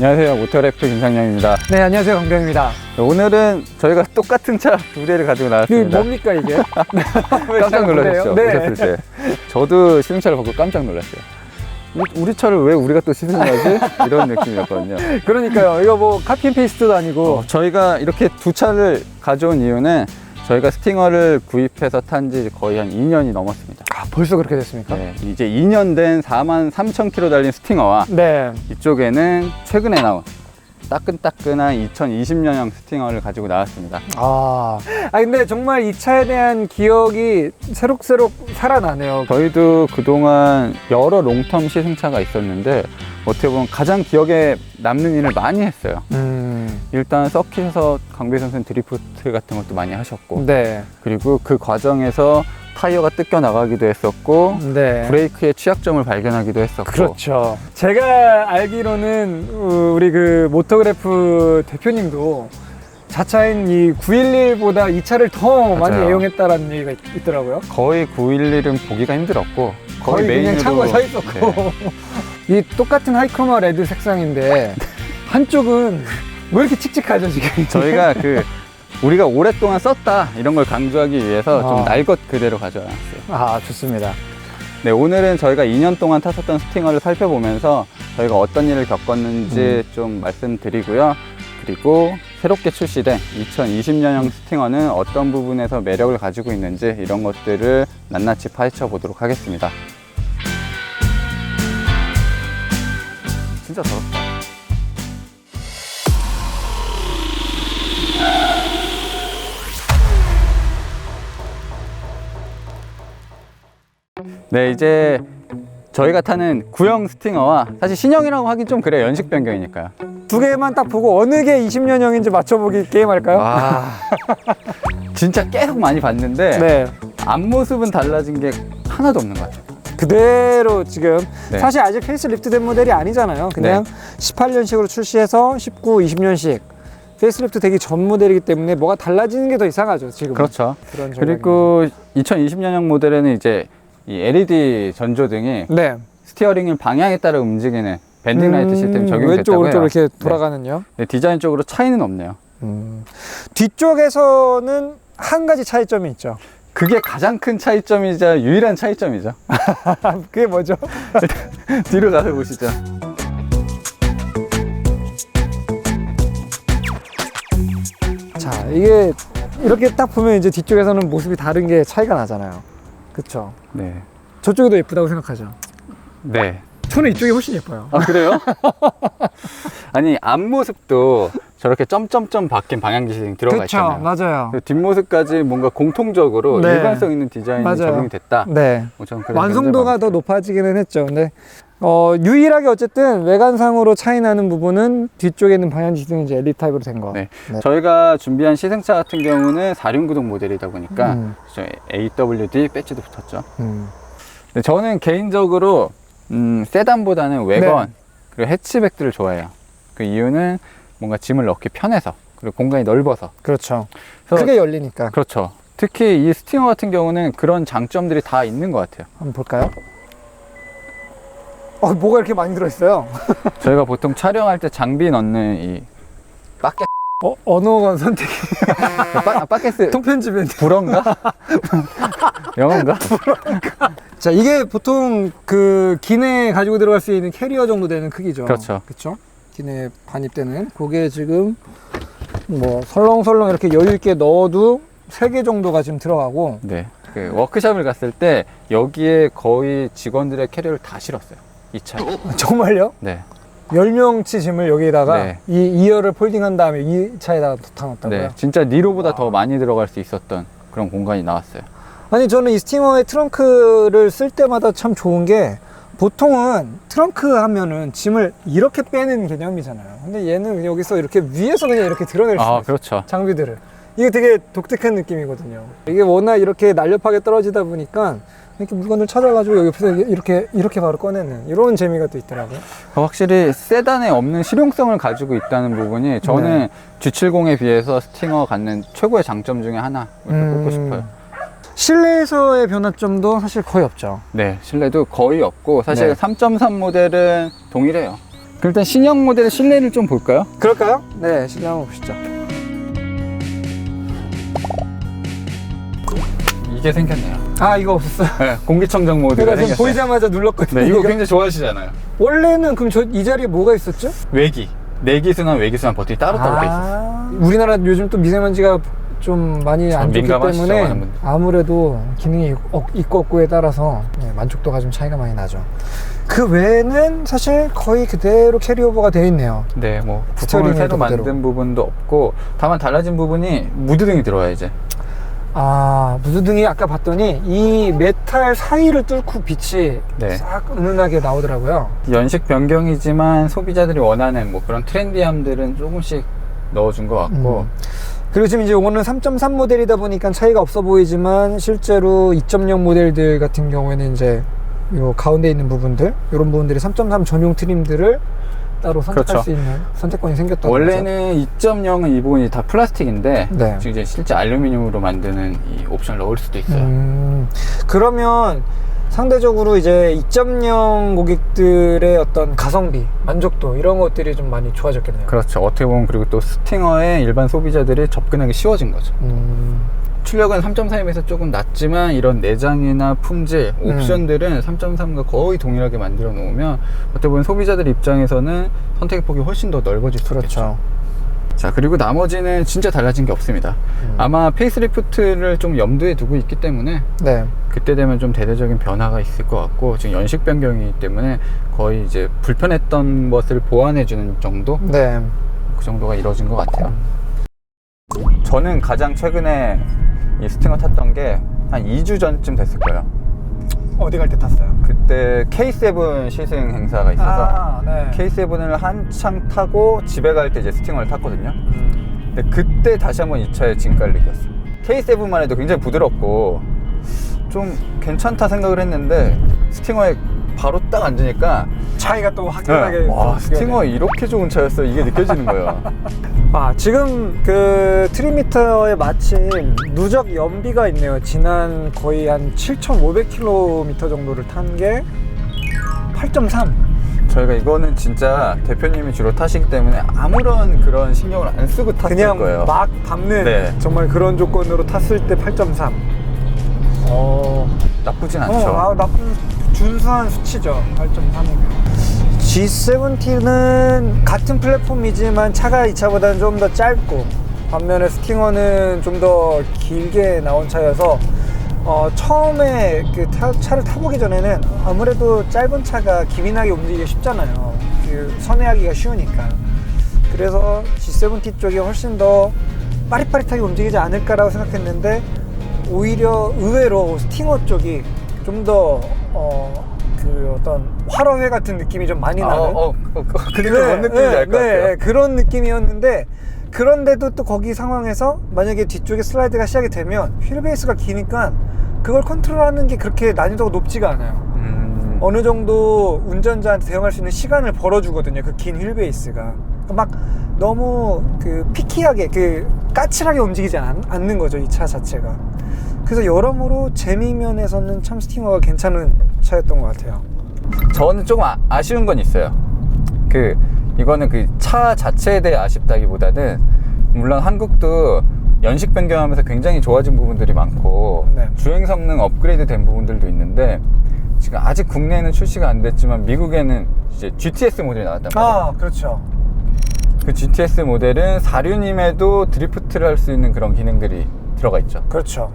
안녕하세요. 모터래프 김상영입니다. 네, 안녕하세요. 강병입니다. 오늘은 저희가 똑같은 차 두 대를 가지고 이게 나왔습니다. 뭡니까 이게? 깜짝 놀라셨죠? 네. 보셨을 때. 저도 시승차를 보고 깜짝 놀랐어요. 우리 차를 왜 우리가 또 시승하지? 이런 느낌이었거든요. 그러니까요. 이거 뭐 카피 앤 페이스트도 아니고. 저희가 이렇게 두 차를 가져온 이유는 저희가 스팅어를 구입해서 탄 지 거의 한 2년이 넘었습니다. 아, 벌써 그렇게 됐습니까? 네, 이제 2년 된 43,000km 달린 스팅어와 네. 이쪽에는 최근에 나온 따끈따끈한 2020년형 스팅어를 가지고 나왔습니다. 근데 정말 이 차에 대한 기억이 새록새록 살아나네요. 저희도 그동안 여러 롱텀 시승차가 있었는데 어떻게 보면 가장 기억에 남는 일을 많이 했어요. 일단 서킷에서 강비호 선수는 드리프트 같은 것도 많이 하셨고, 네. 그리고 그 과정에서 타이어가 뜯겨 나가기도 했었고, 네. 브레이크의 취약점을 발견하기도 했었고. 그렇죠. 제가 알기로는 우리 그 모터그래프 대표님도 자차인 이 911보다 이 차를 더 많이 맞아요. 애용했다라는 얘기가 있더라고요. 거의 911은 보기가 힘들었고 거의 그냥 메인으로 창고에 서 있었고. 네. 이 똑같은 하이크로마 레드 색상인데 한쪽은 왜 이렇게 칙칙하죠 지금? 저희가 우리가 오랫동안 썼다 이런 걸 강조하기 위해서 좀 날 것 그대로 가져왔어요. 아, 좋습니다. 네, 오늘은 저희가 2년 동안 탔었던 스팅어를 살펴보면서 저희가 어떤 일을 겪었는지 좀 말씀드리고요. 그리고 새롭게 출시된 2020년형 스팅어는 어떤 부분에서 매력을 가지고 있는지 이런 것들을 낱낱이 파헤쳐 보도록 하겠습니다. 진짜 더럽다. 네, 이제 저희가 타는 구형 스팅어와 사실 신형이라고 하긴 좀 그래요. 연식 변경이니까요. 두 개만 딱 보고 어느 게 20년형인지 맞춰보기 게임 할까요? 진짜 계속 많이 봤는데 네. 앞모습은 달라진 게 하나도 없는 것 같아요. 그대로 지금 네. 사실 아직 페이스리프트 된 모델이 아니잖아요. 그냥 18년식으로 출시해서 19, 20년식 페이스리프트 되기 전 모델이기 때문에 뭐가 달라지는 게 더 이상하죠 지금. 그렇죠. 그런 그리고 2020년형 모델에는 이제 이 LED 전조등이 네. 스티어링을 방향에 따라 움직이는 밴딩 라이트 시스템이 적용됐다고요. 왼쪽 오른쪽 이렇게 돌아가는요. 네, 디자인적으로 차이는 없네요. 뒤쪽에서는 한 가지 차이점이 있죠. 그게 가장 큰 차이점이자 유일한 차이점이죠. 그게 뭐죠? 뒤로 가서 보시죠. 자, 이게 이렇게 딱 보면 이제 뒤쪽에서는 모습이 다른 게 차이가 나잖아요. 그쵸? 네. 저쪽이 더 예쁘다고 생각하죠. 네. 저는 이쪽이 훨씬 예뻐요. 아, 그래요? 아니, 앞모습도 저렇게 점점점 바뀐 방향 지시등이 들어가 있잖아요. 맞아요. 그 뒷모습까지 뭔가 공통적으로 네. 일관성 있는 디자인이 맞아요. 적용이 됐다. 네. 저는 그래서 완성도가 더 높아지기는 했죠. 근데 유일하게 어쨌든 외관상으로 차이 나는 부분은 뒤쪽에 있는 방향지등이 이제 LED 타입으로 된 거. 네. 저희가 준비한 시승차 같은 경우는 4륜구동 모델이다 보니까 저 AWD 배지도 붙었죠. 근데 저는 개인적으로 세단보다는 외건 네. 그리고 해치백들을 좋아해요. 그 이유는 뭔가 짐을 넣기 편해서 그리고 공간이 넓어서. 그렇죠. 그래서 크게 열리니까. 그렇죠. 특히 이 스팅어 같은 경우는 그런 장점들이 다 있는 것 같아요. 한번 볼까요? 뭐가 이렇게 많이 들어있어요? 저희가 보통 촬영할 때 장비 넣는 이 빠켓 언어가 선택이 빠켓스 통편집인데. 불어인가? 영어인가? 자, 이게 보통 그 기내에 가지고 들어갈 수 있는 캐리어 정도 되는 크기죠. 그렇죠. 그렇죠? 기내에 반입되는 그게 지금 뭐 설렁설렁 이렇게 여유 있게 넣어도 3개 정도가 지금 들어가고. 네. 그 워크숍을 갔을 때 여기에 거의 직원들의 캐리어를 다 실었어요. 이 차에. 정말요? 네. 10명치 짐을 여기다가 네. 이 2열을 폴딩한 다음에 이 차에다가 다 넣었다고요? 네. 진짜 니로보다 더 많이 들어갈 수 있었던 그런 공간이 나왔어요. 아니, 저는 이 스팅어의 트렁크를 쓸 때마다 참 좋은 게 보통은 트렁크 하면은 짐을 이렇게 빼는 개념이잖아요. 근데 얘는 여기서 이렇게 위에서 그냥 이렇게 드러낼 수 있어요. 그렇죠. 장비들을. 이게 되게 독특한 느낌이거든요. 이게 워낙 이렇게 날렵하게 떨어지다 보니까 이렇게 물건을 찾아가지고 옆에서 이렇게 바로 꺼내는 이런 재미가 또 있더라고요. 확실히 세단에 없는 실용성을 가지고 있다는 부분이 저는 G70에 비해서 스팅어 갖는 최고의 장점 중에 하나 이렇게 꼽고 싶어요. 실내에서의 변화점도 사실 거의 없죠. 네, 실내도 거의 없고 사실 네. 3.3 모델은 동일해요. 일단 신형 모델의 실내를 좀 볼까요? 그럴까요? 네, 실내 한번 보시죠. 이게 생겼네요. 아, 이거 없었어요. 네, 공기청정 모드가 제가 지금 생겼어요. 보이자마자 눌렀거든요. 네, 이거 굉장히 좋아하시잖아요. 원래는 그럼 이 자리에 뭐가 있었죠? 외기. 내기순환, 외기순환 버튼이 따로따로 돼 있어요. 우리나라 요즘 또 미세먼지가 좀 많이 안 좋기 민감하시죠, 때문에 많은 분들. 아무래도 기능이 있고 없고에 따라서 만족도가 좀 차이가 많이 나죠. 그 외에는 사실 거의 그대로 캐리오버가 되어 있네요. 네, 뭐 부품을 새로 그대로. 만든 부분도 없고 다만 달라진 부분이 무드등이 들어와요 이제. 아, 무드등이 아까 봤더니 이 메탈 사이를 뚫고 빛이 네. 싹 은은하게 나오더라고요. 연식 변경이지만 소비자들이 원하는 뭐 그런 트렌디함들은 조금씩 넣어준 것 같고. 그리고 지금 이제 이거는 3.3 모델이다 보니까 차이가 없어 보이지만 실제로 2.0 모델들 같은 경우에는 이제 요 가운데 있는 부분들, 이런 부분들이 3.3 전용 트림들을 따로 선택할 그렇죠. 수 있는 선택권이 생겼다는 원래는 2.0은 이 부분이 다 플라스틱인데 네. 지금 이제 실제 알루미늄으로 만드는 이 옵션을 넣을 수도 있어요. 그러면 상대적으로 이제 2.0 고객들의 어떤 가성비, 만족도 이런 것들이 좀 많이 좋아졌겠네요. 그렇죠. 어떻게 보면 그리고 또 스팅어에 일반 소비자들이 접근하기 쉬워진 거죠. 출력은 3.3에서 조금 낮지만 이런 내장이나 품질, 옵션들은 3.3과 거의 동일하게 만들어 놓으면 어떻게 보면 소비자들 입장에서는 선택의 폭이 훨씬 더 넓어질 수 있겠죠. 그렇죠. 자, 그리고 나머지는 진짜 달라진 게 없습니다. 아마 페이스리프트를 좀 염두에 두고 있기 때문에 네. 그때 되면 좀 대대적인 변화가 있을 것 같고 지금 연식 변경이기 때문에 거의 이제 불편했던 것을 보완해주는 정도? 네. 그 정도가 이루어진 것 같아요. 저는 가장 최근에 이 스팅어 탔던 게 한 2주 전쯤 됐을 거예요. 어디 갈 때 탔어요? 그때 K7 시승 행사가 있어서 네. K7을 한창 타고 집에 갈 때 이제 스팅어를 탔거든요. 근데 그때 다시 한번 이 차의 진가를 느꼈어요. K7만 해도 굉장히 부드럽고 좀 괜찮다 생각을 했는데 스팅어에 바로 딱 앉으니까 차이가 또 확연하게 와, 스팅어 이렇게 좋은 차였어 이게 느껴지는 거예요. 아, 지금 그 트림미터에 마침 누적 연비가 있네요. 지난 거의 한 7,500km 정도를 탄 게 8.3. 저희가 이거는 진짜 대표님이 주로 타시기 때문에 아무런 그런 신경을 안 쓰고 탔을 그냥 거예요. 막 밟는 네. 정말 그런 조건으로 탔을 때 8.3. 나쁘진 않죠. 나쁜 준수한 수치죠. 8.3이면. G70은 같은 플랫폼이지만 차가 이 차보다는 좀 더 짧고 반면에 스팅어는 좀 더 길게 나온 차여서 처음에 그 차를 타보기 전에는 아무래도 짧은 차가 기민하게 움직이기 쉽잖아요. 그 선회하기가 쉬우니까. 그래서 G70 쪽이 훨씬 더 빠릿빠릿하게 움직이지 않을까라고 생각했는데 오히려 의외로 스팅어 쪽이 좀 더 그 어떤 활어회 같은 느낌이 좀 많이 나는 그 느낌 뭔 느낌인지 알 것 같아요. 그런 느낌이었는데 그런데도 또 거기 상황에서 만약에 뒤쪽에 슬라이드가 시작이 되면 휠베이스가 기니까 그걸 컨트롤하는 게 그렇게 난이도가 높지가 않아요. 어느 정도 운전자한테 대응할 수 있는 시간을 벌어주거든요. 그 긴 휠베이스가 막 너무 그 피키하게 그 까칠하게 움직이지 않는 거죠, 이 차 자체가. 그래서 여러모로 재미 면에서는 참 스팅어가 괜찮은 차였던 것 같아요. 저는 조금 아쉬운 건 있어요. 이거는 그 차 자체에 대해 아쉽다기보다는 물론 한국도 연식 변경하면서 굉장히 좋아진 부분들이 많고 네. 주행 성능 업그레이드 된 부분들도 있는데 지금 아직 국내에는 출시가 안 됐지만 미국에는 이제 GTS 모델이 나왔단 말이에요. 아, 그렇죠. 그 GTS 모델은 사륜임에도 드리프트를 할 수 있는 그런 기능들이 들어가 있죠. 그렇죠.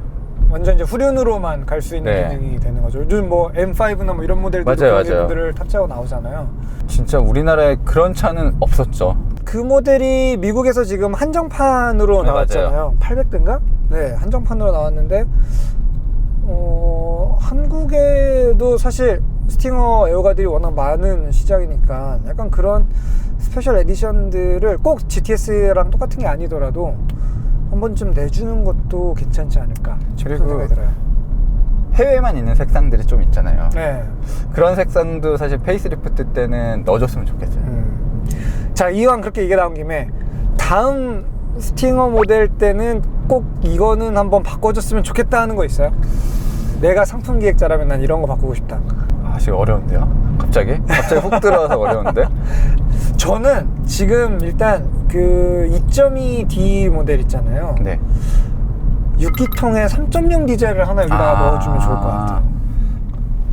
완전 이제 후륜으로만 갈 수 있는 네. 기능이 되는 거죠. 요즘 뭐 M5나 뭐 이런 모델들도 맞아요, 그런 맞아요. 기능들을 탑재하고 나오잖아요. 진짜 우리나라에 그런 차는 없었죠. 그 모델이 미국에서 지금 한정판으로 네, 나왔잖아요. 800대인가? 네, 한정판으로 나왔는데 한국에도 사실 스팅어 애호가들이 워낙 많은 시장이니까 약간 그런 스페셜 에디션들을 꼭 GTS랑 똑같은 게 아니더라도 한 번쯤 내주는 것도 괜찮지 않을까 싶은 그리고 생각이 들어요. 해외에만 있는 색상들이 좀 있잖아요. 네. 그런 색상도 사실 페이스리프트 때는 넣어줬으면 좋겠어요. 자, 이왕 그렇게 얘기 나온 김에 다음 스팅어 모델 때는 꼭 이거는 한번 바꿔줬으면 좋겠다 하는 거 있어요? 내가 상품 기획자라면 난 이런 거 바꾸고 싶다. 지금 어려운데요? 갑자기 훅 들어와서 어려운데? 저는 지금 일단 그 2.2D 모델 있잖아요. 네. 6기통에 3.0 디젤을 하나 여기다가 넣어주면 좋을 것 같아요.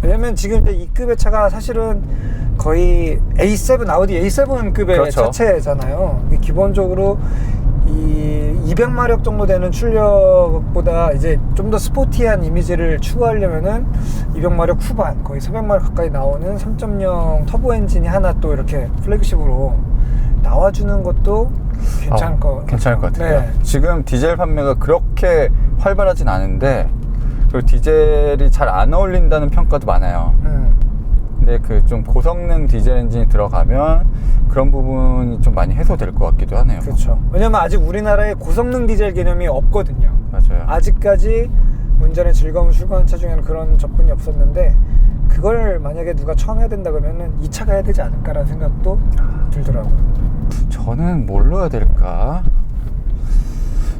왜냐면 지금 이제 이 급의 차가 사실은 거의 A7, 아우디 A7급의 그렇죠. 차체잖아요. 기본적으로 이 200마력 정도 되는 출력보다 이제 좀 더 스포티한 이미지를 추구하려면은 200마력 후반, 거의 400마력 가까이 나오는 3.0 터보 엔진이 하나 또 이렇게 플래그십으로 나와주는 것도 괜찮을 것 같아요. 네. 지금 디젤 판매가 그렇게 활발하진 않은데, 그리고 디젤이 잘 안 어울린다는 평가도 많아요. 근데 그 좀 고성능 디젤 엔진이 들어가면 그런 부분이 좀 많이 해소될 것 같기도 하네요. 그렇죠. 왜냐면 아직 우리나라에 고성능 디젤 개념이 없거든요. 맞아요. 아직까지 운전의 즐거움을 추구하는 차 중에는 그런 접근이 없었는데, 그걸 만약에 누가 처음 해야 된다 그러면은 이 차가 해야 되지 않을까라는 생각도 들더라고요. 저는 뭘로 해야 될까?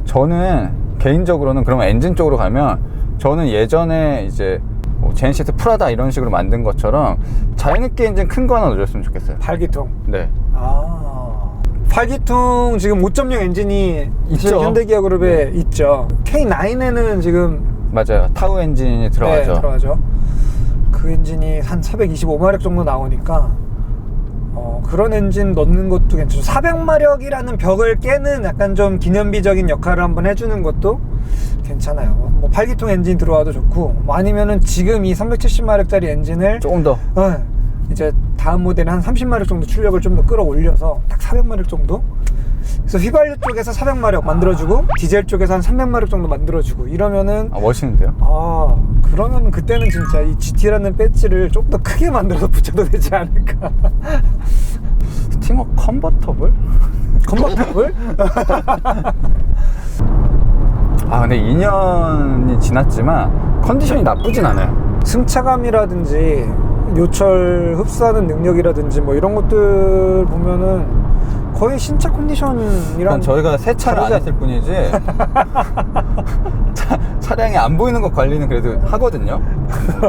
저는 개인적으로는 그러면 엔진 쪽으로 가면, 저는 예전에 이제 뭐 제네시스 프라다 이런 식으로 만든 것처럼 자연흡기 엔진 큰 거 하나 넣어줬으면 좋겠어요. 8기통. 네. 8기통 지금 5.0 엔진이 있죠. 현대기아 그룹에 네. 있죠. K9에는 지금 맞아요. 타우 엔진이 들어가죠. 네, 들어가죠. 그 엔진이 한 425마력 정도 나오니까 그런 엔진 넣는 것도 괜찮죠. 400마력이라는 벽을 깨는 약간 좀 기념비적인 역할을 한번 해주는 것도 괜찮아요. 뭐 8기통 엔진 들어와도 좋고, 뭐 아니면은 지금 이 370마력짜리 엔진을 조금 더. 이제 다음 모델은 한 30마력 정도 출력을 좀 더 끌어올려서 딱 400마력 정도? 그래서 휘발유 쪽에서 400마력 만들어주고 디젤 쪽에서 한 300마력 정도 만들어주고 이러면은 멋있는데요? 그러면 그때는 진짜 이 GT라는 배지를 좀 더 크게 만들어서 붙여도 되지 않을까. 스팅어 컨버터블? 컨버터블? 근데 2년이 지났지만 컨디션이 나쁘진 않아요. 승차감이라든지 요철 흡수하는 능력이라든지 뭐 이런 것들 보면은 거의 신차 컨디션이랑 저희가 세차를 안 했을 뿐이지 차량이 안 보이는 것 관리는 그래도 하거든요.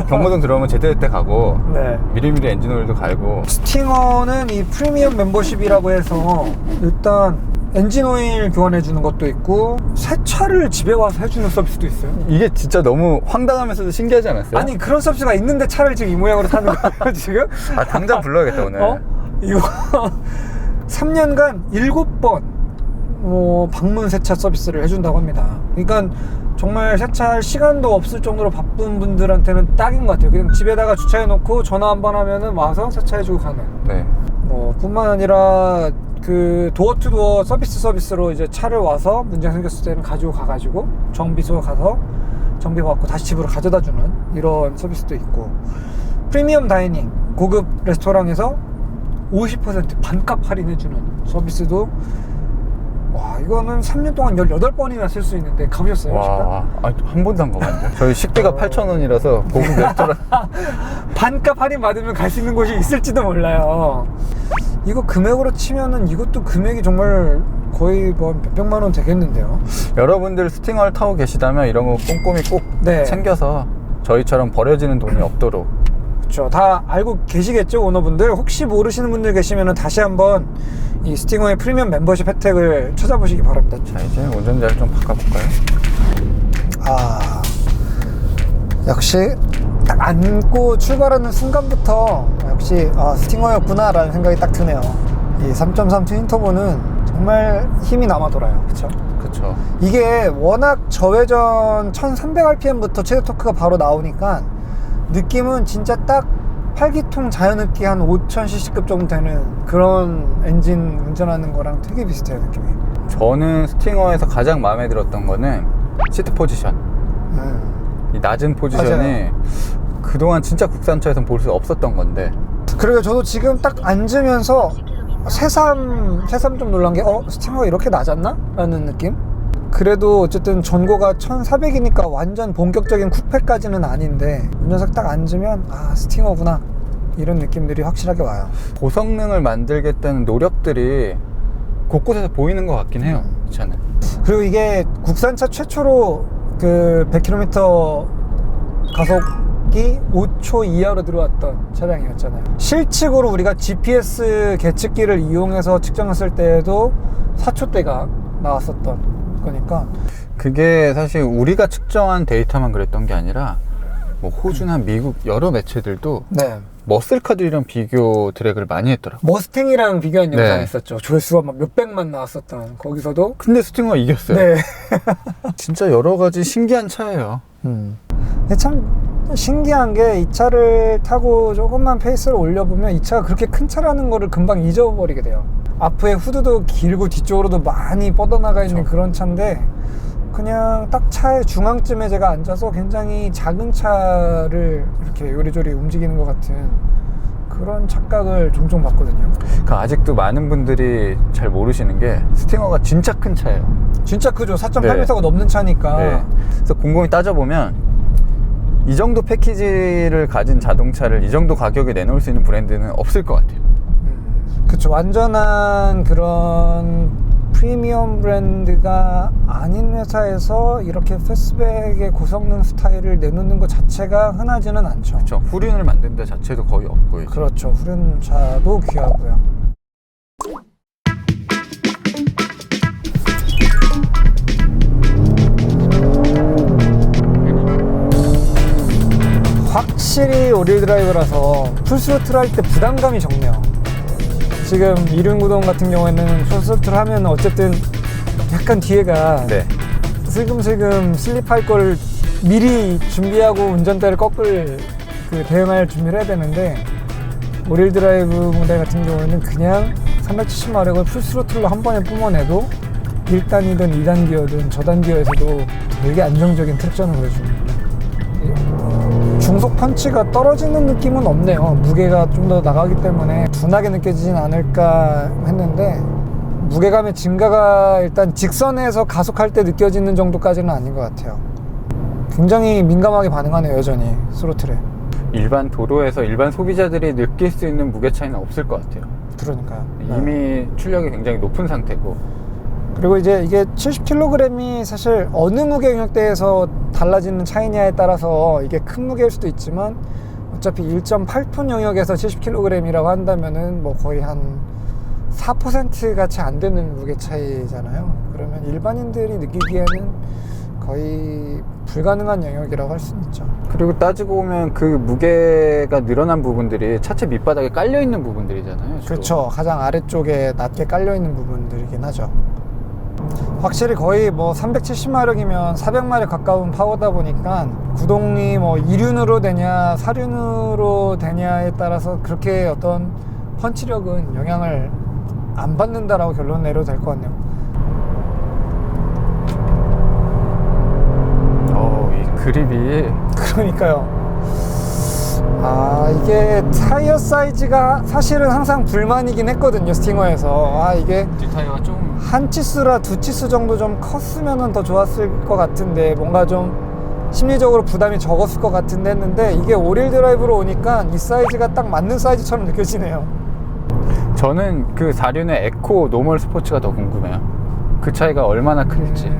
경마동 들어오면 제때제때 가고, 네. 미리미리 엔진 오일도 갈고. 스팅어는 이 프리미엄 멤버십이라고 해서 일단 엔진 오일 교환해 주는 것도 있고 세차를 집에 와서 해주는 서비스도 있어요. 이게 진짜 너무 황당하면서도 신기하지 않았어요? 아니 그런 서비스가 있는데 차를 지금 이 모양으로 타는 거예요 지금? 당장 불러야겠다 오늘. 이거 3년간 7번 방문 세차 서비스를 해준다고 합니다. 그러니까 정말 세차할 시간도 없을 정도로 바쁜 분들한테는 딱인 것 같아요. 그냥 집에다가 주차해 놓고 전화 한번 하면은 와서 세차해주고 가는. 네. 뿐만 아니라 그 도어 투 도어 서비스로 이제 차를 와서 문제 생겼을 때는 가지고 가가지고 정비소 가서 정비 받고 다시 집으로 가져다 주는 이런 서비스도 있고, 프리미엄 다이닝 고급 레스토랑에서 50% 반값 할인해주는 서비스도, 와 이거는 3년 동안 18번이나 쓸 수 있는데 가보셨어요? 와, 한 번도 안 가봤는데. 저희 식비가 8,000원이라서 고급 레스토랑. 반값 할인 받으면 갈 수 있는 곳이 있을지도 몰라요. 이거 금액으로 치면은 이것도 금액이 정말 거의 뭐 몇백만 원 되겠는데요. 여러분들 스팅어를 타고 계시다면 이런 거 꼼꼼히 꼭 네. 챙겨서 저희처럼 버려지는 돈이 없도록. 그렇죠. 다 알고 계시겠죠, 오너분들. 혹시 모르시는 분들 계시면은 다시 한번 이 스팅어의 프리미엄 멤버십 혜택을 찾아보시기 바랍니다. 자, 이제 운전자를 좀 바꿔볼까요? 역시 딱 안고 출발하는 순간부터 역시 스팅어였구나 라는 생각이 딱 드네요. 이 3.3 트윈터보는 정말 힘이 남아 돌아요. 그렇죠? 그쵸. 이게 워낙 저회전 1300rpm부터 최대 토크가 바로 나오니까 느낌은 진짜 딱 8기통 자연흡기 한 5000cc급 정도 되는 그런 엔진 운전하는 거랑 되게 비슷해요, 느낌이. 저는 스팅어에서 가장 마음에 들었던 거는 시트 포지션. 이 낮은 포지션이 맞아요. 그동안 진짜 국산차에서는 볼 수 없었던 건데. 그리고 저도 지금 딱 앉으면서 새삼 좀 놀란 게 스팅어가 이렇게 낮았나? 라는 느낌? 그래도 어쨌든 전고가 1400이니까 완전 본격적인 쿠페까지는 아닌데 운전석 딱 앉으면 스팅어구나 이런 느낌들이 확실하게 와요. 고성능을 만들겠다는 노력들이 곳곳에서 보이는 것 같긴 해요, 이 차는. 그리고 이게 국산차 최초로 그 100km 가속 시속이 5초 이하로 들어왔던 차량이었잖아요. 실측으로 우리가 GPS 계측기를 이용해서 측정했을 때에도 4초대가 나왔었던 거니까. 그게 사실 우리가 측정한 데이터만 그랬던 게 아니라 뭐 호주나 미국 여러 매체들도 네. 머슬카들이랑 비교 드래그를 많이 했더라고요. 머스탱이랑 비교한 영상이 네. 있었죠. 조회수가 막 몇백만 나왔었던 거기서도. 근데 스팅어가 이겼어요. 네. 진짜 여러 가지 신기한 차예요. 근데 참 신기한 게 이 차를 타고 조금만 페이스를 올려보면 이 차가 그렇게 큰 차라는 거를 금방 잊어버리게 돼요. 앞에 후드도 길고 뒤쪽으로도 많이 뻗어나가 있는 그런 차인데 그냥 딱 차의 중앙쯤에 제가 앉아서 굉장히 작은 차를 이렇게 요리조리 움직이는 것 같은 그런 착각을 종종 받거든요. 그러니까 아직도 많은 분들이 잘 모르시는 게 스팅어가 진짜 큰 차예요. 진짜 크죠. 4.8m가 넘는 차니까. 네. 그래서 곰곰이 따져보면 이 정도 패키지를 가진 자동차를 이 정도 가격에 내놓을 수 있는 브랜드는 없을 것 같아요. 그쵸. 완전한 그런 프리미엄 브랜드가 아닌 회사에서 이렇게 패스백의 고성능 스타일을 내놓는 것 자체가 흔하지는 않죠. 그렇죠. 후륜을 만든 데 자체도 거의 없고 이제. 그렇죠. 후륜차도 귀하고요. 확실히 오릴 드라이브라서 풀스로틀 할 때 부담감이 적네요. 지금 이륜구동 같은 경우에는 풀스로틀 하면 어쨌든 약간 뒤에가 네. 슬금슬금 슬립할 걸 미리 준비하고 운전대를 꺾을 그 대응할 준비를 해야 되는데 오릴 드라이브 모델 같은 경우에는 그냥 370마력을 풀스로틀로 한 번에 뿜어내도 1단이든 2단 기어든 저단 기어에서도 되게 안정적인 트랙션을 보여줍니다. 중속 펀치가 떨어지는 느낌은 없네요. 무게가 좀 더 나가기 때문에 둔하게 느껴지진 않을까 했는데 무게감의 증가가 일단 직선에서 가속할 때 느껴지는 정도까지는 아닌 것 같아요. 굉장히 민감하게 반응하네요, 여전히 스로틀에. 일반 도로에서 일반 소비자들이 느낄 수 있는 무게 차이는 없을 것 같아요. 그러니까요. 이미 출력이 굉장히 높은 상태고. 그리고 이제 이게 70kg이 사실 어느 무게 영역대에서 달라지는 차이냐에 따라서 이게 큰 무게일 수도 있지만 어차피 1.8톤 영역에서 70kg이라고 한다면은 뭐 거의 한 4% 같이 안 되는 무게 차이잖아요. 그러면 일반인들이 느끼기에는 거의 불가능한 영역이라고 할 수 있죠. 그리고 따지고 보면 그 무게가 늘어난 부분들이 차체 밑바닥에 깔려 있는 부분들이잖아요. 주로. 그렇죠. 가장 아래쪽에 낮게 깔려 있는 부분들이긴 하죠. 확실히 거의 뭐 370마력이면 400마력 가까운 파워다 보니까 구동이 뭐 2륜으로 되냐 4륜으로 되냐에 따라서 그렇게 어떤 펀치력은 영향을 안 받는다라고 결론 내려도 될 것 같네요. 이 그립이 그러니까요. 이게 타이어 사이즈가 사실은 항상 불만이긴 했거든요, 스팅어에서. 이게 뒷타이어가 좀 한 치수라 두 치수 정도 좀 컸으면 더 좋았을 것 같은데 뭔가 좀 심리적으로 부담이 적었을 것 같은데 했는데 이게 오릴 드라이브로 오니까 이 사이즈가 딱 맞는 사이즈처럼 느껴지네요. 저는 그 4륜의 에코 노멀 스포츠가 더 궁금해요. 그 차이가 얼마나 클지.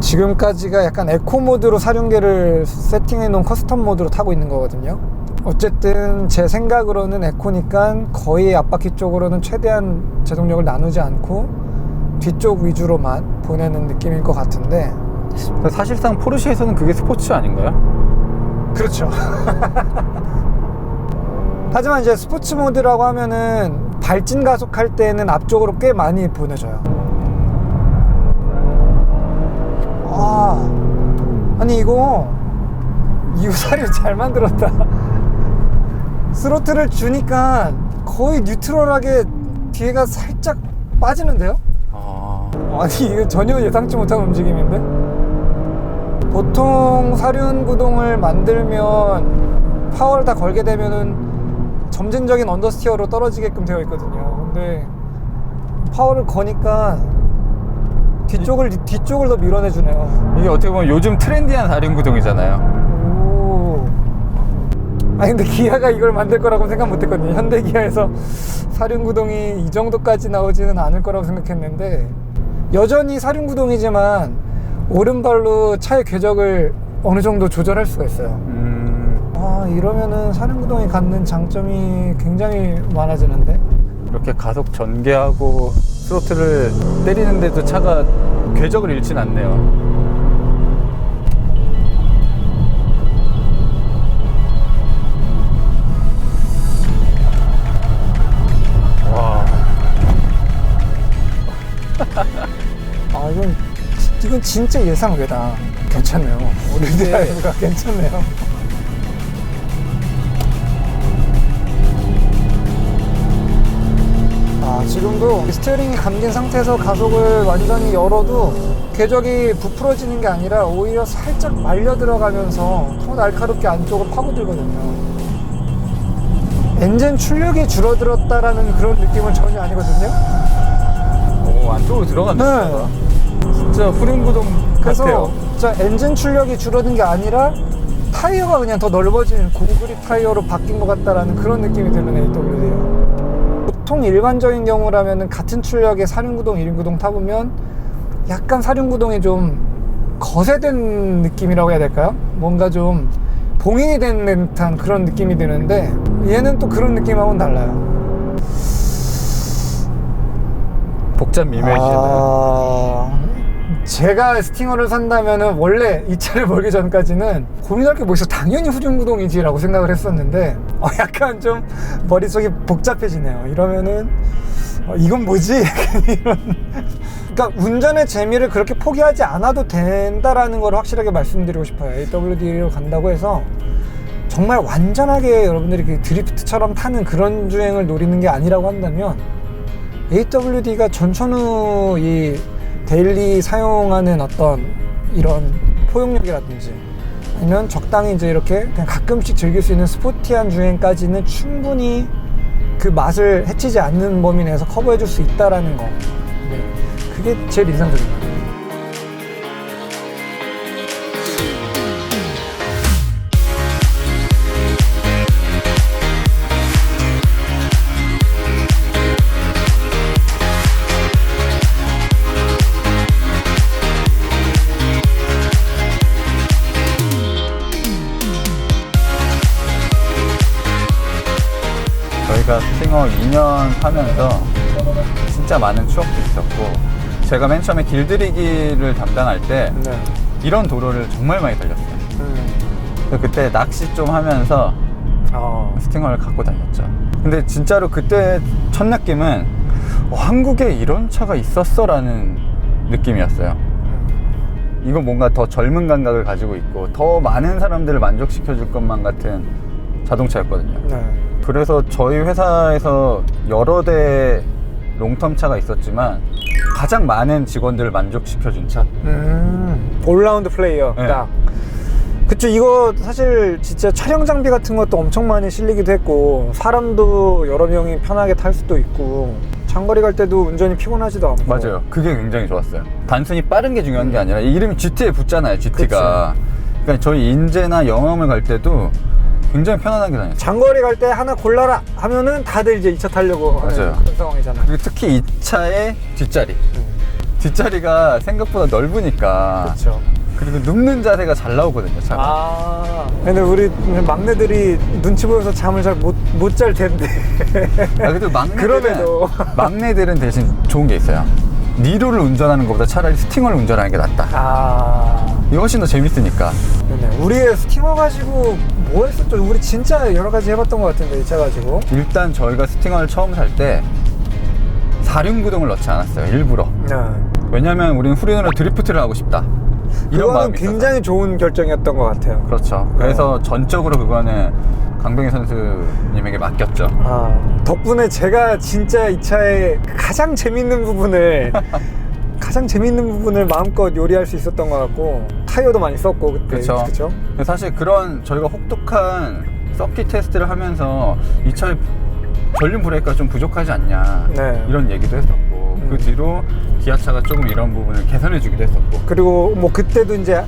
지금까지가 약간 에코 모드로 사륜계를 세팅해 놓은 커스텀 모드로 타고 있는 거거든요. 어쨌든 제 생각으로는 에코니까 거의 앞바퀴 쪽으로는 최대한 제동력을 나누지 않고 뒤쪽 위주로만 보내는 느낌일 것 같은데 사실상 포르쉐에서는 그게 스포츠 아닌가요? 그렇죠. 하지만 이제 스포츠 모드라고 하면은 발진 가속할 때는 앞쪽으로 꽤 많이 보내줘요. 아니 이거 사륜 잘 만들었다. 스로틀을 주니까 거의 뉴트럴하게 뒤에가 살짝 빠지는데요? 아니 이거 전혀 예상치 못한 움직임인데? 보통 사륜 구동을 만들면 파워를 다 걸게 되면은 점진적인 언더스티어로 떨어지게끔 되어 있거든요. 근데 파워를 거니까 뒤쪽을 더 밀어내주네요. 이게 어떻게 보면 요즘 트렌디한 사륜 구동이잖아요. 근데 기아가 이걸 만들 거라고 생각 못했거든요. 현대 기아에서 사륜 구동이 이 정도까지 나오지는 않을 거라고 생각했는데 여전히 사륜 구동이지만 오른발로 차의 궤적을 어느 정도 조절할 수가 있어요. 이러면은 사륜구동이 갖는 장점이 굉장히 많아지는데. 이렇게 가속 전개하고 스로틀을 때리는데도 차가 궤적을 잃진 않네요. 와. 이건 진짜 예상 외다. 괜찮네요. 우리 드라이브가 괜찮네요. 지금도 스티어링이 감긴 상태에서 가속을 완전히 열어도 궤적이 부풀어지는 게 아니라 오히려 살짝 말려 들어가면서 더 날카롭게 안쪽을 파고들거든요. 엔진 출력이 줄어들었다라는 그런 느낌은 전혀 아니거든요. 오, 안쪽으로 들어갔네. 네. 진짜 후륜구동 그래서 같아요. 진짜 엔진 출력이 줄어든 게 아니라 타이어가 그냥 더 넓어진 고그립 타이어로 바뀐 것 같다라는 그런 느낌이 드는 AWD예요. 보통 일반적인 경우라면 같은 출력의 사륜구동, 1인구동 타보면 약간 사륜구동이 좀 거세된 느낌이라고 해야 될까요? 뭔가 좀 봉인이 된 듯한 그런 느낌이 드는데 얘는 또 그런 느낌하고는 달라요. 복잡 미묘해지잖아요. 제가 스팅어를 산다면은 원래 이 차를 몰기 전까지는 고민할 게 뭐 있어, 당연히 후륜구동이지 라고 생각을 했었는데 약간 좀 머릿속이 복잡해지네요. 이러면은 이건 뭐지? 이런. 그러니까 운전의 재미를 그렇게 포기하지 않아도 된다라는 걸 확실하게 말씀드리고 싶어요. AWD로 간다고 해서 정말 완전하게 여러분들이 그 드리프트처럼 타는 그런 주행을 노리는 게 아니라고 한다면 AWD가 전천후 이 데일리 사용하는 어떤 이런 포용력이라든지 아니면 적당히 이제 이렇게 그냥 가끔씩 즐길 수 있는 스포티한 주행까지는 충분히 그 맛을 해치지 않는 범위 내에서 커버해 줄 수 있다라는 거. 네. 그게 제일 인상적입니다. 저희가 스팅어 2년 타면서 진짜 많은 추억도 있었고, 제가 맨 처음에 길들이기를 담당할 때 네. 이런 도로를 정말 많이 달렸어요. 그래서 그때 낚시 좀 하면서 스팅어를 갖고 다녔죠. 근데 진짜로 그때 첫 느낌은 한국에 이런 차가 있었어 라는 느낌이었어요. 이거 뭔가 더 젊은 감각을 가지고 있고 더 많은 사람들을 만족시켜 줄 것만 같은 자동차였거든요. 네. 그래서 저희 회사에서 여러 대 롱텀 차가 있었지만 가장 많은 직원들을 만족시켜준 차. 올라운드 플레이어. 네. 딱. 그쵸. 이거 사실 진짜 촬영 장비 같은 것도 엄청 많이 실리기도 했고 사람도 여러 명이 편하게 탈 수도 있고 장거리 갈 때도 운전이 피곤하지도 않고. 맞아요. 그게 굉장히 좋았어요. 단순히 빠른 게 중요한 게 아니라 이름이 GT에 붙잖아요. GT가. 그러니까 저희 인제나 영암을 갈 때도 굉장히 편안하게 다녔어요. 장거리 갈 때 하나 골라라 하면은 다들 이제 이 차 타려고 맞아요. 하는 그런 상황이잖아요. 그리고 특히 이 차의 뒷자리. 뒷자리가 생각보다 넓으니까. 그렇죠. 그리고 눕는 자세가 잘 나오거든요, 차가. 근데 우리 막내들이 눈치 보여서 잠을 잘 못 잘 텐데. 그래도 그럼에도. 막내들은 대신 좋은 게 있어요. 니로를 운전하는 것보다 차라리 스팅어를 운전하는 게 낫다. 이게 훨씬 더 재밌으니까. 네네. 우리 스팅어 가지고 뭐 했었죠? 우리 진짜 여러 가지 해봤던 것 같은데, 이 차 가지고. 일단 저희가 스팅어를 처음 살 때 사륜구동을 넣지 않았어요, 일부러. 왜냐면 우리는 후륜으로 드리프트를 하고 싶다, 이런 그거는 마음이 굉장히 있어서. 좋은 결정이었던 것 같아요. 그렇죠. 그래서 전적으로 그거는 강동희 선수님에게 맡겼죠. 덕분에 제가 진짜 이 차의 가장 재밌는 부분을 마음껏 요리할 수 있었던 것 같고, 타이어도 많이 썼고 그때. 그렇죠. 그쵸? 사실 그런 저희가 혹독한 서킷 테스트를 하면서 이 차의 전륜 브레이크가 좀 부족하지 않냐, 네. 이런 얘기도 했었고, 그 뒤로 기아차가 조금 이런 부분을 개선해 주기도 했었고. 그리고 뭐 그때도 이제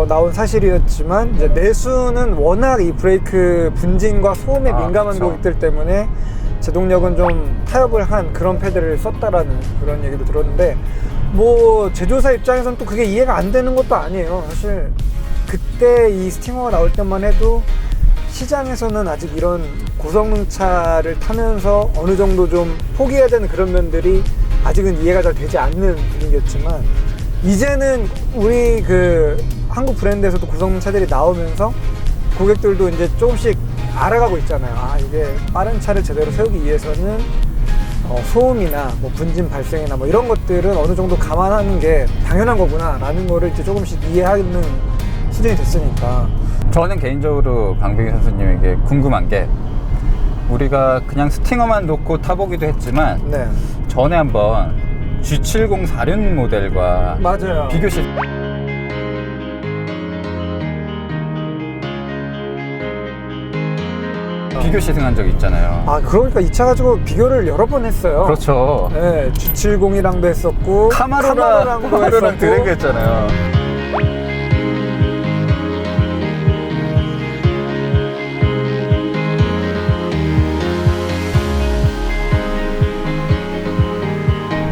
나온 사실이었지만 이제 내수는 워낙 이 브레이크 분진과 소음에 민감한 그쵸. 고객들 때문에 제동력은 좀 타협을 한 그런 패드를 썼다라는 그런 얘기도 들었는데, 뭐 제조사 입장에서는 또 그게 이해가 안 되는 것도 아니에요. 사실 그때 이 스팅어가 나올 때만 해도 시장에서는 아직 이런 고성능 차를 타면서 어느 정도 좀 포기해야 되는 그런 면들이 아직은 이해가 잘 되지 않는 분위기였지만, 이제는 우리 그 한국 브랜드에서도 고성능 차들이 나오면서 고객들도 이제 조금씩 알아가고 있잖아요. 아, 이게 빠른 차를 제대로 세우기 위해서는 소음이나 뭐 분진 발생이나 뭐 이런 것들은 어느 정도 감안하는 게 당연한 거구나 라는 거를 이제 조금씩 이해하는 수준이 됐으니까. 저는 개인적으로 강병희 선수님에게 궁금한 게, 우리가 그냥 스팅어만 놓고 타보기도 했지만 네, 전에 한번 G70 4륜 모델과 맞아요. 비교시 비교 시승한 적이 있잖아요. 아, 그러니까 이 차 가지고 비교를 여러 번 했어요. 그렇죠. 네, G70이랑도 했었고 카마로랑도 했었고 드래그 했잖아요.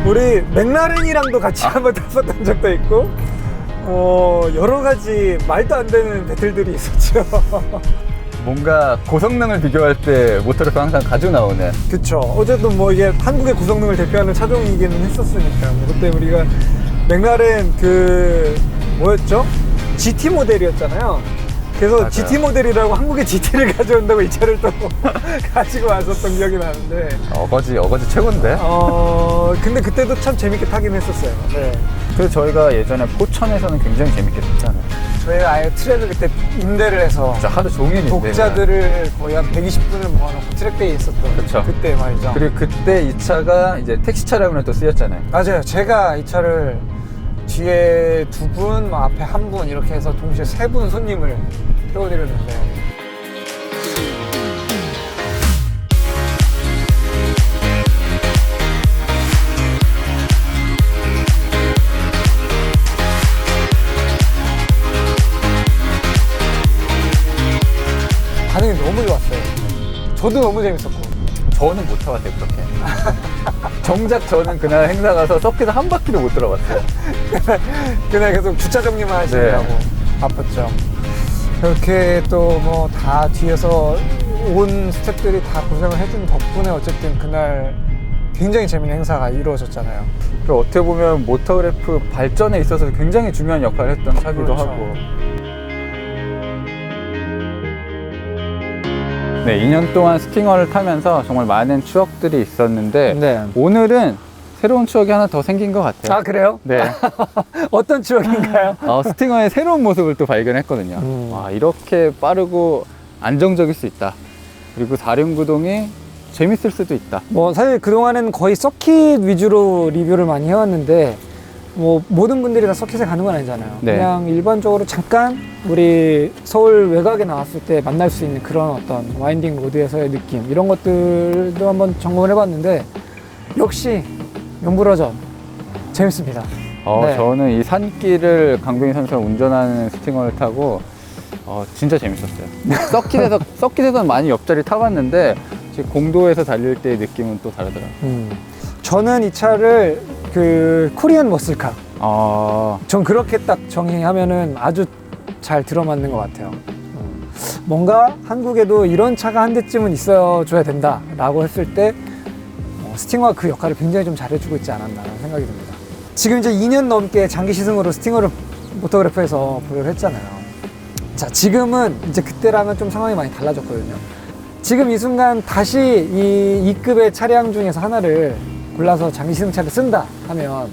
우리 맥라렌이랑도 같이 한번 탔었던 적도 있고, 여러 가지 말도 안 되는 배틀들이 있었죠. 뭔가 고성능을 비교할 때 모터에서 항상 가지고 나오는. 그쵸. 어쨌든 뭐 이게 한국의 고성능을 대표하는 차종이기는 했었으니까. 뭐 그때 우리가 맥라렌 뭐였죠? GT 모델이었잖아요. 그래서 맞아요. GT 모델이라고 한국의 GT를 가져온다고 이 차를 또 가지고 왔었던 기억이 나는데. 어거지 최고인데. 근데 그때도 참 재밌게 타긴 했었어요. 네. 그래서 저희가 예전에 포천에서는 굉장히 재밌게 탔잖아요. 저희가 아예 트랙을 그때 임대를 해서 진짜 하루 종일 인데. 독자들을 거의 한 120분을 모아놓고 트랙데이에 있었던. 그쵸. 그때 말이죠. 그리고 그때 이 차가 이제 택시 차량으로 또 쓰였잖아요. 맞아요. 제가 이 차를 뒤에 2분, 앞에 1분 이렇게 해서 동시에 3분 손님을 태워드렸는데, 반응이 너무 좋았어요. 저도 너무 재밌었고. 저는 못 타봤어요, 그렇게. 정작 저는 그날 행사 가서 서킷 한 바퀴도 못 들어봤어요. 그날 계속 주차 정리만 하시느라고 바빴죠. 그렇게 또 뭐 다 뒤에서 온 스태프들이 다 고생을 해준 덕분에 어쨌든 그날 굉장히 재밌는 행사가 이루어졌잖아요. 그리고 어떻게 보면 모터그래프 발전에 있어서 굉장히 중요한 역할을 했던 차기도 그렇죠. 하고. 네, 2년 동안 스팅어를 타면서 정말 많은 추억들이 있었는데, 네. 오늘은 새로운 추억이 하나 더 생긴 것 같아요. 아, 그래요? 네. 어떤 추억인가요? 스팅어의 새로운 모습을 또 발견했거든요. 와, 이렇게 빠르고 안정적일 수 있다. 그리고 4륜 구동이 재밌을 수도 있다. 뭐 사실 그동안은 거의 서킷 위주로 리뷰를 많이 해왔는데, 뭐 모든 분들이 다 서킷에 가는 건 아니잖아요. 네. 그냥 일반적으로 잠깐 우리 서울 외곽에 나왔을 때 만날 수 있는 그런 어떤 와인딩 로드에서의 느낌, 이런 것들도 한번 점검을 해봤는데, 역시 명불허전 재밌습니다. 네. 저는 이 산길을 강병희 선수가 운전하는 스팅어를 타고 진짜 재밌었어요. 서킷에서는 많이 옆자리 타봤는데 지금 공도에서 달릴 때의 느낌은 또 다르더라고요. 저는 이 차를 코리안 머슬카, 전 그렇게 딱 정의하면은 아주 잘 들어맞는 것 같아요. 뭔가 한국에도 이런 차가 한 대쯤은 있어줘야 된다 라고 했을 때 스팅어가 그 역할을 굉장히 좀 잘해주고 있지 않았나라는 생각이 듭니다. 지금 이제 2년 넘게 장기 시승으로 스팅어를 모터그래프에서 보유를 했잖아요. 자, 지금은 이제 그때랑은 좀 상황이 많이 달라졌거든요. 지금 이 순간 다시 이 2급의 차량 중에서 하나를 골라서 장기 시승차를 쓴다 하면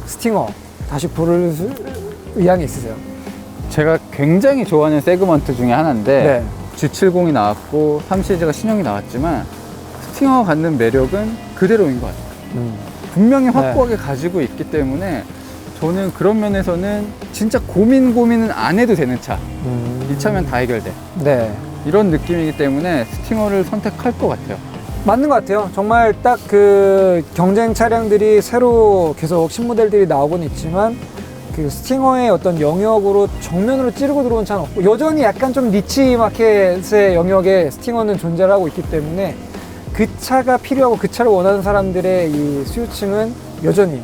스팅어 다시 고를 의향이 있으세요? 제가 굉장히 좋아하는 세그먼트 중에 하나인데, 네. G70이 나왔고 3시리즈가 신형이 나왔지만 스팅어가 갖는 매력은 그대로인 것 같아요. 분명히 확고하게 가지고 있기 때문에 저는 그런 면에서는 진짜 고민은 안 해도 되는 차. 이 차면 다 해결돼. 네. 이런 느낌이기 때문에 스팅어를 선택할 것 같아요. 맞는 것 같아요. 정말 딱 그 경쟁 차량들이 새로 계속 신모델들이 나오고는 있지만, 그 스팅어의 어떤 영역으로 정면으로 찌르고 들어온 차는 없고, 여전히 약간 좀 니치 마켓의 영역에 스팅어는 존재를 하고 있기 때문에 그 차가 필요하고 그 차를 원하는 사람들의 이 수요층은 여전히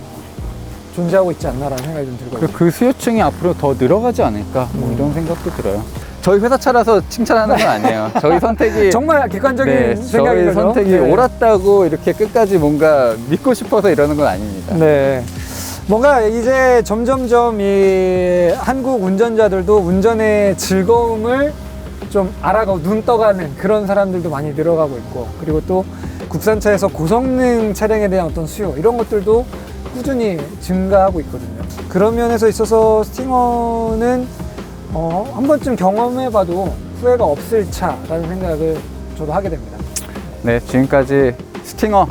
존재하고 있지 않나라는 생각이 좀 들거든요. 그 수요층이 앞으로 더 늘어가지 않을까, 뭐 이런 생각도 들어요. 저희 회사 차라서 칭찬하는 건 아니에요. 저희 선택이 정말 객관적인 네, 생각인 저희 거죠? 선택이 네. 옳았다고 이렇게 끝까지 뭔가 믿고 싶어서 이러는 건 아닙니다. 네. 뭔가 이제 점점점 이 한국 운전자들도 운전의 즐거움을 좀 알아가고 눈 떠가는 그런 사람들도 많이 늘어가고 있고, 그리고 또 국산차에서 고성능 차량에 대한 어떤 수요 이런 것들도 꾸준히 증가하고 있거든요. 그런 면에서 있어서 스팅어는 한 번쯤 경험해봐도 후회가 없을 차라는 생각을 저도 하게 됩니다. 네, 지금까지 스팅어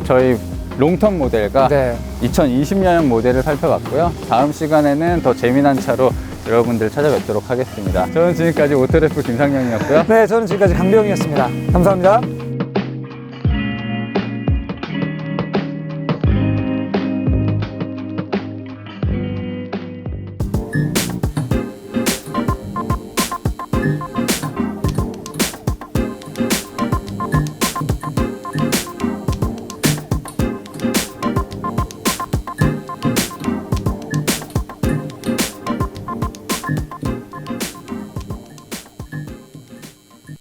저희 롱텀 모델과 네. 2020년형 모델을 살펴봤고요. 다음 시간에는 더 재미난 차로 여러분들 찾아뵙도록 하겠습니다. 저는 지금까지 오토레프 김상영이었고요. 네, 저는 지금까지 강병이었습니다. 감사합니다.